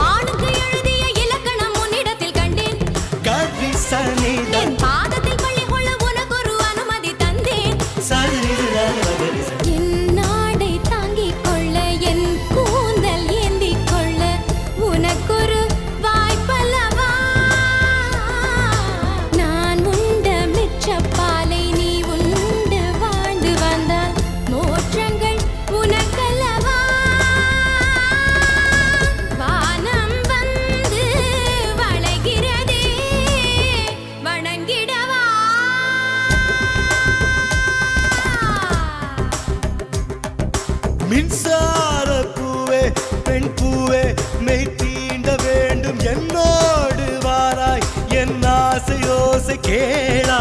ஆணுக்கு எழுதிய இலக்கணம் உன்னிடத்தில் கண்டேன். என் பாதத்தில் பள்ளி கொள்ள உனக்கொரு அனுமதி தந்தேன். என் நாடை தாங்கிக் கொள்ள, என் கூந்தல் ஏந்திக் கொள்ள உனக்கொரு வாய்ப்பல்லவா? நான் உண்ட மிச்சப்பாலை நீ உண்டு வாழ்ந்து வந்தால் மோற்றங்கள் உனக்கல்லவா? வானம் வந்து வளைகிறதே, வணங்கிடவா? மின்சார பூவே பெண் பூவே மெய் தீண்ட வேண்டும் என்னோடு வாராய் என் ஆசை யோசை கேளா